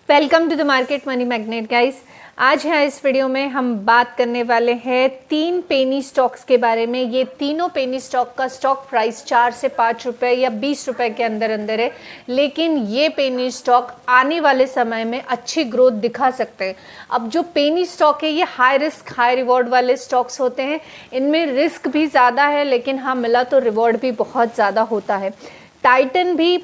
Welcome to the market money magnet guys. आज है इस वीडियो में हम बात करने वाले हैं 3 पेनी स्टॉक्स के बारे में। ये तीनों पेनी स्टॉक का स्टॉक प्राइस 4 से 5 रुपए या 20 रुपए के अंदर अंदर है, लेकिन ये पेनी स्टॉक आने वाले समय में अच्छी ग्रोथ दिखा सकते हैं। अब जो पेनी स्टॉक है ये हाई रिस्क हाई रिवॉर्ड वाले स्टॉक्स होते हैं। इनमें रिस्क भी ज़्यादा है, लेकिन हाँ मिला तो रिवॉर्ड भी बहुत ज़्यादा होता है। टाइटन भी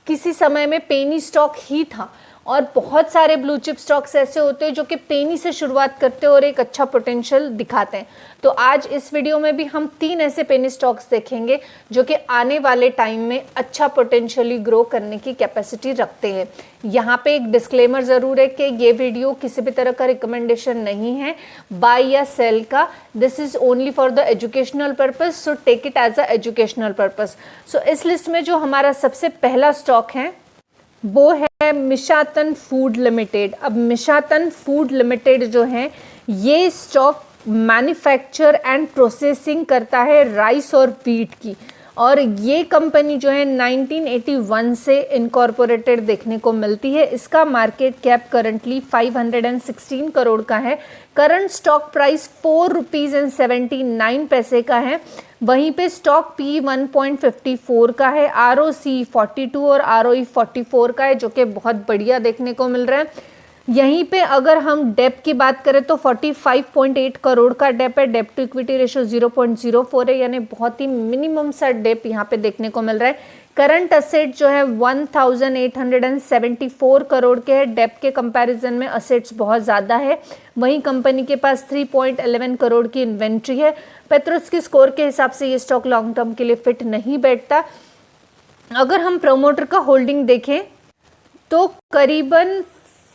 किसी समय में पेनी स्टॉक ही था और बहुत सारे ब्लू चिप स्टॉक्स ऐसे होते हैं जो कि पेनी से शुरुआत करते हैं और एक अच्छा पोटेंशियल दिखाते हैं। तो आज इस वीडियो में भी हम 3 ऐसे पेनी स्टॉक्स देखेंगे जो कि आने वाले टाइम में अच्छा पोटेंशियली ग्रो करने की कैपेसिटी रखते हैं। यहाँ पे एक डिस्क्लेमर ज़रूर है कि ये वीडियो किसी भी तरह का रिकमेंडेशन नहीं है बाय या सेल का। This is only for the educational purpose, so take it as a educational purpose. So इस लिस्ट में जो हमारा सबसे पहला स्टॉक है वो है मिशातन फूड लिमिटेड। अब मिशातन फूड लिमिटेड जो है ये स्टॉक मैन्युफैक्चर एंड प्रोसेसिंग करता है राइस और व्हीट की, और ये कंपनी जो है 1981 से इनकॉर्पोरेटेड देखने को मिलती है। इसका मार्केट कैप करंटली 516 करोड़ का है। Current stock price 4 rupees and 79 पैसे का है। वहीं पे स्टॉक पी 1.54 का है, ROC 42 और ROE 44 का है, जो कि बहुत बढ़िया देखने को मिल रहा है। यहीं पे अगर हम डेप की बात करें तो 45.8 करोड़ का डेप है। डेप टू इक्विटी रेशो 0.04 है, यानी बहुत ही मिनिमम सा डेप यहाँ पे देखने को मिल रहा है। करंट असेट जो है 1874 करोड़ के है। डेप के कंपैरिजन में असेट्स बहुत ज़्यादा है। वहीं कंपनी के पास 3.11 करोड़ की इन्वेंट्री है। पेट्रोस्की स्कोर के हिसाब से ये स्टॉक लॉन्ग टर्म के लिए फिट नहीं बैठता। अगर हम प्रमोटर का होल्डिंग देखें तो करीबन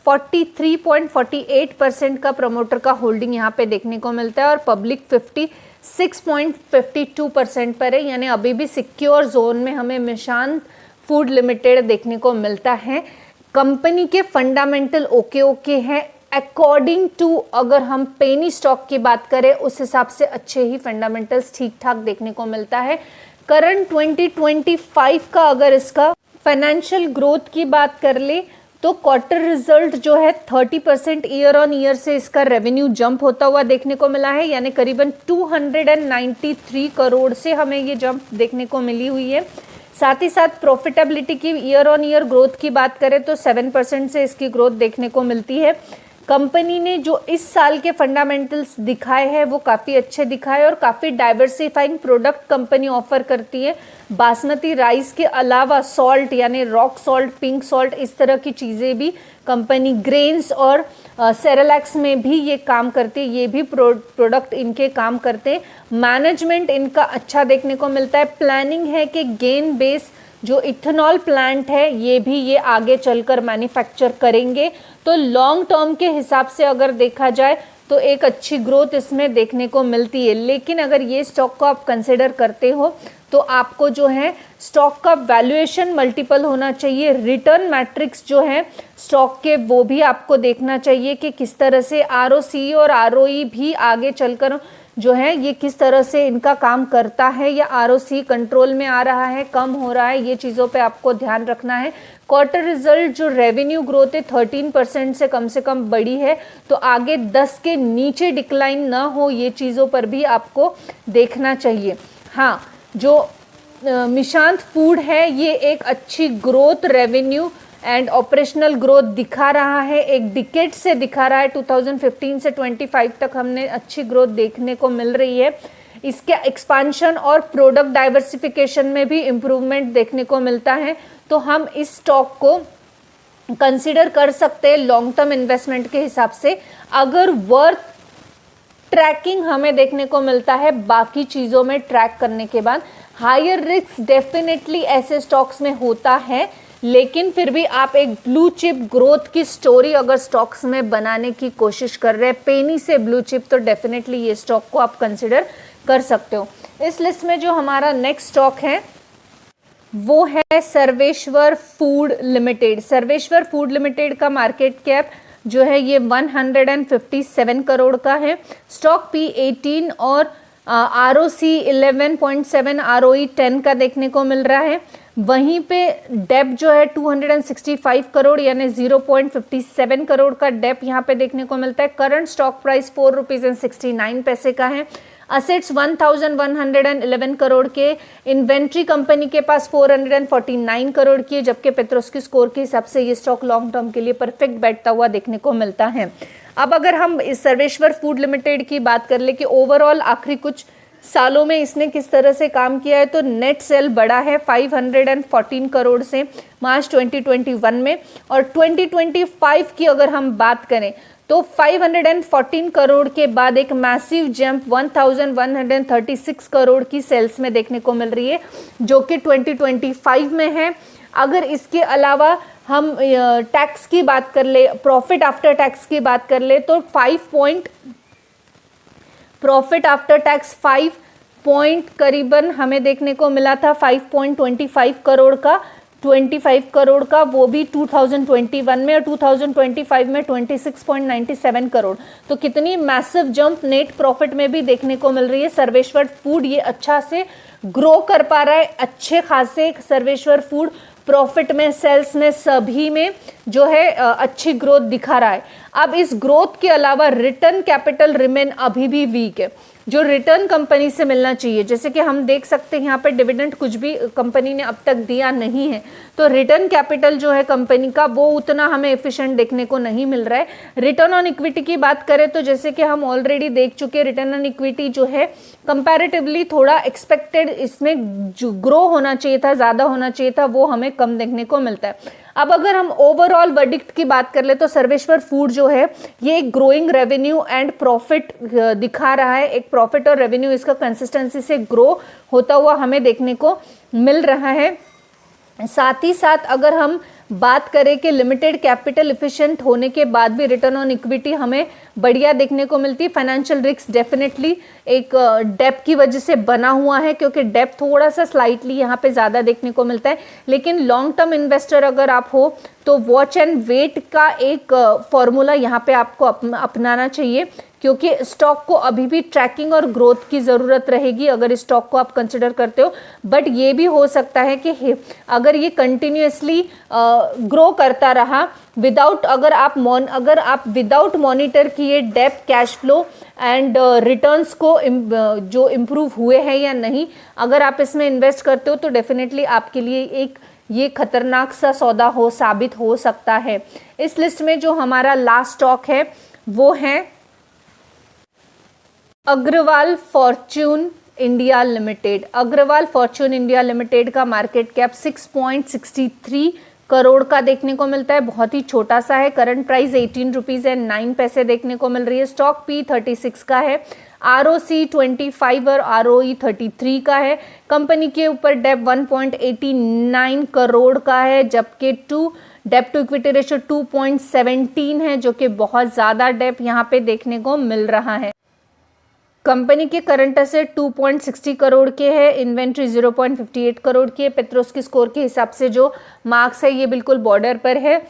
43.48% का प्रमोटर का होल्डिंग यहाँ पे देखने को मिलता है और पब्लिक 56.52% पर है, यानी अभी भी सिक्योर जोन में हमें मिशान फूड लिमिटेड देखने को मिलता है। कंपनी के फंडामेंटल ओके हैं अकॉर्डिंग टू, अगर हम पेनी स्टॉक की बात करें उस हिसाब से अच्छे ही फंडामेंटल्स ठीक ठाक देखने को मिलता है। करंट 2025 का अगर इसका फाइनेंशियल ग्रोथ की बात कर ले तो क्वार्टर रिजल्ट जो है 30% ईयर ऑन ईयर से इसका रेवेन्यू जंप होता हुआ देखने को मिला है, यानी करीबन 293 करोड़ से हमें ये जंप देखने को मिली हुई है। साथ ही साथ प्रॉफिटेबिलिटी की ईयर ऑन ईयर ग्रोथ की बात करें तो 7% से इसकी ग्रोथ देखने को मिलती है। कंपनी ने जो इस साल के फंडामेंटल्स दिखाए हैं वो काफ़ी अच्छे दिखाए और काफ़ी डाइवर्सिफाइंग प्रोडक्ट कंपनी ऑफर करती है। बासमती राइस के अलावा सॉल्ट यानी रॉक सॉल्ट, पिंक सॉल्ट, इस तरह की चीज़ें भी कंपनी ग्रेन्स और सेरेलैक्स में भी ये काम करती है। ये भी प्रोडक्ट इनके काम करते हैं। मैनेजमेंट इनका अच्छा देखने को मिलता है। प्लानिंग है कि गेन बेस जो इथेनॉल प्लांट है ये आगे चलकर मैन्युफैक्चर करेंगे। तो लॉन्ग टर्म के हिसाब से अगर देखा जाए तो एक अच्छी ग्रोथ इसमें देखने को मिलती है। लेकिन अगर ये स्टॉक को आप कंसिडर करते हो तो आपको जो है स्टॉक का वैल्यूएशन मल्टीपल होना चाहिए। रिटर्न मैट्रिक्स जो है स्टॉक के वो भी आपको देखना चाहिए कि किस तरह से ROC और ROE भी आगे चलकर जो है ये किस तरह से इनका काम करता है, या ROC कंट्रोल में आ रहा है, कम हो रहा है, ये चीज़ों पे आपको ध्यान रखना है। क्वार्टर रिजल्ट जो रेवेन्यू ग्रोथ है 13% से कम बड़ी है, तो आगे 10 के नीचे डिक्लाइन ना हो, ये चीज़ों पर भी आपको देखना चाहिए। हाँ, जो मिशांत फूड है ये एक अच्छी growth, revenue and operational growth दिखा रहा है, एक डिकेड से दिखा रहा है। 2015 से 25 तक हमने अच्छी ग्रोथ देखने को मिल रही है। इसके एक्सपांशन और प्रोडक्ट डाइवर्सिफिकेशन में भी इम्प्रूवमेंट देखने को मिलता है। तो हम इस स्टॉक को कंसिडर कर सकते हैं लॉन्ग टर्म इन्वेस्टमेंट के हिसाब से। अगर वर्थ ट्रैकिंग हमें देखने को मिलता है बाकी चीज़ों में ट्रैक करने के बाद, हायर रिस्क डेफिनेटली ऐसे स्टॉक्स में होता है, लेकिन फिर भी आप एक ब्लू चिप ग्रोथ की स्टोरी अगर स्टॉक्स में बनाने की कोशिश कर रहे हैं पेनी से ब्लू चिप, तो डेफिनेटली ये स्टॉक को आप कंसिडर कर सकते हो। इस लिस्ट में जो हमारा नेक्स्ट स्टॉक है वो है Sarveshwar food limited. Sarveshwar food limited का मार्केट कैप जो है ये 157 करोड़ का है। स्टॉक P18 और ROC 11.7, ROE 10 का देखने को मिल रहा है। वहीं पे डेप जो है 265 करोड़ यानी 0.57 करोड़ का डेप यहाँ पे देखने को मिलता है। करंट स्टॉक प्राइस 4.69 रुपीज़ का है। असेट्स 1111 करोड़ के। इन्वेंट्री कंपनी के पास 449 करोड़ की है, जबकि पेट्रोस्की स्कोर के हिसाब से ये स्टॉक लॉन्ग टर्म के लिए परफेक्ट बैठता हुआ देखने को मिलता है। अब अगर हम इस सर्वेश्वर फूड लिमिटेड की बात कर ले कि ओवरऑल आखिरी कुछ सालों में इसने किस तरह से काम किया है, तो नेट सेल बढ़ा है 514 करोड़ से मार्च 2021 में, और 2025 की अगर हम बात करें तो 514 करोड़ के बाद एक मैसिव जंप 1136 करोड़ की सेल्स में देखने को मिल रही है, जो कि 2025 में है। अगर इसके अलावा हम टैक्स की बात कर ले, प्रॉफिट आफ्टर टैक्स की बात कर ले, तो 5 करीबन हमें देखने को मिला था 5.25 करोड़ का, 25 करोड़ का, वो भी 2021 में, और 2025 में 26.97 करोड़। तो कितनी मैसिव जंप नेट प्रॉफिट में भी देखने को मिल रही है। सर्वेश्वर फूड ये अच्छा से ग्रो कर पा रहा है, अच्छे खासे सर्वेश्वर फूड प्रॉफिट में, सेल्स में, सभी में जो है अच्छी ग्रोथ दिखा रहा है। अब इस ग्रोथ के अलावा रिटर्न कैपिटल रिमेन अभी भी वीक है, जो रिटर्न कंपनी से मिलना चाहिए। जैसे कि हम देख सकते हैं यहाँ पे डिविडेंड कुछ भी कंपनी ने अब तक दिया नहीं है, तो रिटर्न कैपिटल जो है कंपनी का वो उतना हमें एफिशिएंट देखने को नहीं मिल रहा है। रिटर्न ऑन इक्विटी की बात करें तो जैसे कि हम ऑलरेडी देख चुके, रिटर्न ऑन इक्विटी जो है कंपैरेटिवली थोड़ा एक्सपेक्टेड इसमें जो ग्रो होना चाहिए था, ज़्यादा होना चाहिए था, वो हमें कम देखने को मिलता है। अब अगर हम ओवरऑल वर्डिक्ट की बात कर ले तो सर्वेश्वर फूड जो है ये एक ग्रोइंग रेवेन्यू एंड प्रॉफिट दिखा रहा है। एक प्रॉफिट और रेवेन्यू इसका कंसिस्टेंसी से ग्रो होता हुआ हमें देखने को मिल रहा है। साथ ही साथ अगर हम बात करें कि लिमिटेड कैपिटल इफिशिएंट होने के बाद भी रिटर्न ऑन इक्विटी हमें बढ़िया देखने को मिलती है। फाइनेंशियल रिस्क डेफिनेटली एक डेप की वजह से बना हुआ है, क्योंकि डेप थोड़ा सा स्लाइटली यहाँ पे ज़्यादा देखने को मिलता है। लेकिन लॉन्ग टर्म इन्वेस्टर अगर आप हो तो वॉच एंड वेट का एक फॉर्मूला यहाँ पे आपको अपनाना चाहिए, क्योंकि स्टॉक को अभी भी ट्रैकिंग और ग्रोथ की ज़रूरत रहेगी अगर इस स्टॉक को आप कंसिडर करते हो। बट ये भी हो सकता है कि अगर ये कंटिन्यूसली ग्रो करता रहा विदाउट, अगर आप विदाउट मॉनिटर किए debt, cash flow and returns को जो इम्प्रूव हुए हैं या नहीं, अगर आप इसमें इन्वेस्ट करते हो तो डेफिनेटली आपके लिए एक ये खतरनाक सा सौदा साबित हो सकता है। इस लिस्ट में जो हमारा लास्ट स्टॉक है वो है Agarwal fortune India limited. Agarwal fortune India limited का मार्केट कैप 6.63 करोड़ का देखने को मिलता है, बहुत ही छोटा सा है। करंट प्राइस 18 रुपीज़ एंड 9 पैसे देखने को मिल रही है। स्टॉक P36 का है। ROC 25 और ROE 33 का है। कंपनी के ऊपर डेप 1.89 करोड़ का है, जबकि डेप टू इक्विटी रेशियो 2.17 है, जो कि बहुत ज़्यादा डेप यहाँ पे देखने को मिल रहा है। कंपनी के करंट एसेट 2.60 करोड़ के हैं, इन्वेंट्री 0.58 करोड़ की है। पेट्रोस्की स्कोर के हिसाब से जो मार्क्स है ये बिल्कुल बॉर्डर पर है।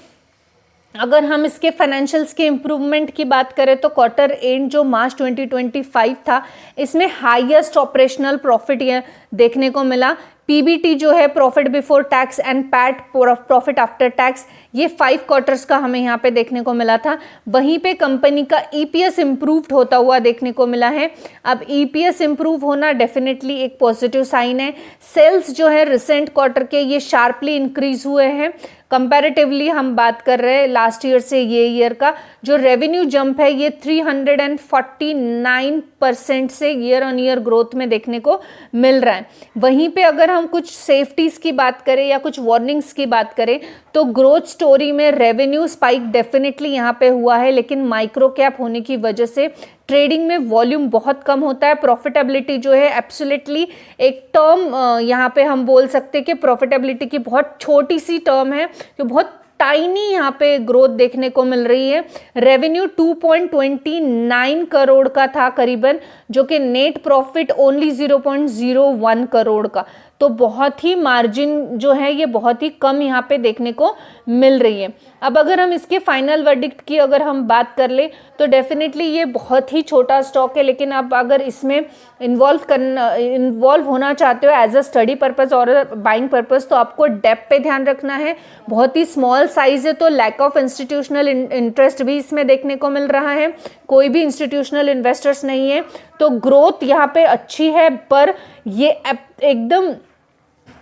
अगर हम इसके फाइनेंशियल्स के इम्प्रूवमेंट की बात करें तो क्वार्टर एंड जो मार्च 2025 था, इसमें हाईएस्ट ऑपरेशनल प्रॉफिट ये देखने को मिला। पीबीटी जो है profit before tax and PAT profit after tax, ये 5 क्वार्टर्स का हमें यहाँ पे देखने को मिला था। वहीं पे कंपनी का ईपीएस इम्प्रूव्ड होता हुआ देखने को मिला है। अब ईपीएस इम्प्रूव होना डेफिनेटली एक पॉजिटिव साइन है। सेल्स जो है रिसेंट क्वार्टर के ये शार्पली इंक्रीज हुए हैं। कंपैरेटिवली हम बात कर रहे हैं लास्ट ईयर से ये ईयर का जो रेवेन्यू जंप है ये 349% से ईयर ऑन ईयर ग्रोथ में देखने को मिल रहा है। वहीं पे अगर हम कुछ सेफ्टीज की बात करें या कुछ वार्निंग्स की बात करें तो ग्रोथ स्टोरी में रेवेन्यू स्पाइक डेफिनेटली यहाँ पे हुआ है, लेकिन माइक्रो कैप होने की वजह से ट्रेडिंग में वॉल्यूम बहुत कम होता है। प्रॉफिटेबिलिटी जो है एब्सोल्युटली एक टर्म यहाँ पे हम बोल सकते हैं कि प्रॉफिटेबिलिटी की बहुत छोटी सी टर्म है, जो बहुत टाइनी यहाँ पे ग्रोथ देखने को मिल रही है। रेवेन्यू 2.29 करोड़ का था करीबन, जो कि नेट प्रॉफिट ओनली 0.01 करोड़ का, तो बहुत ही मार्जिन जो है ये बहुत ही कम यहाँ पे देखने को मिल रही है। अब अगर हम इसके फाइनल वर्डिक्ट की अगर हम बात कर ले तो डेफिनेटली ये बहुत ही छोटा स्टॉक है, लेकिन आप अगर इसमें इन्वॉल्व होना चाहते हो एज अ स्टडी पर्पस और बाइंग पर्पस तो आपको डेप्थ पे ध्यान रखना है। बहुत ही स्मॉल साइज है तो लैक ऑफ इंस्टीट्यूशनल इंटरेस्ट भी इसमें देखने को मिल रहा है, कोई भी इंस्टीट्यूशनल इन्वेस्टर्स नहीं है, तो ग्रोथ यहाँ पे अच्छी है, पर ये एकदम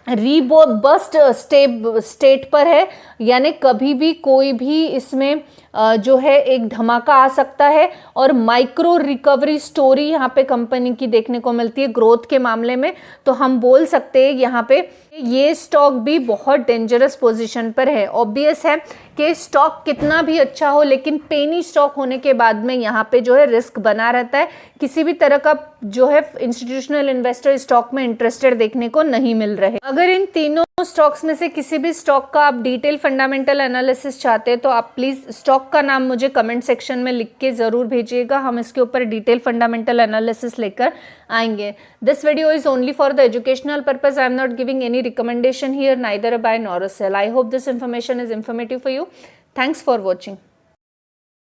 रीबस्ट स्टेट पर है, यानी कभी भी कोई भी इसमें जो है एक धमाका आ सकता है और माइक्रो रिकवरी स्टोरी यहाँ पे कंपनी की देखने को मिलती है ग्रोथ के मामले में। तो हम बोल सकते हैं यहाँ पे ये स्टॉक भी बहुत डेंजरस पोजीशन पर है। ऑब्वियस है कि स्टॉक कितना भी अच्छा हो, लेकिन पेनी स्टॉक होने के बाद में यहाँ पे जो है रिस्क बना रहता है, किसी भी तरह का जो है इंस्टीट्यूशनल इन्वेस्टर स्टॉक में इंटरेस्टेड देखने को नहीं मिल रहे। अगर इन तीनों स्टॉक्स में से किसी भी स्टॉक का आप डिटेल फंडामेंटल एनालिसिस चाहते हैं तो आप प्लीज स्टॉक का नाम मुझे कमेंट सेक्शन में लिख के जरूर भेजिएगा, हम इसके ऊपर डिटेल फंडामेंटल एनालिसिस लेकर आएंगे। This video is only for the educational purpose, I am not giving any recommendation here, neither a buy nor a sell. I hope this information is informative for you. Thanks for watching.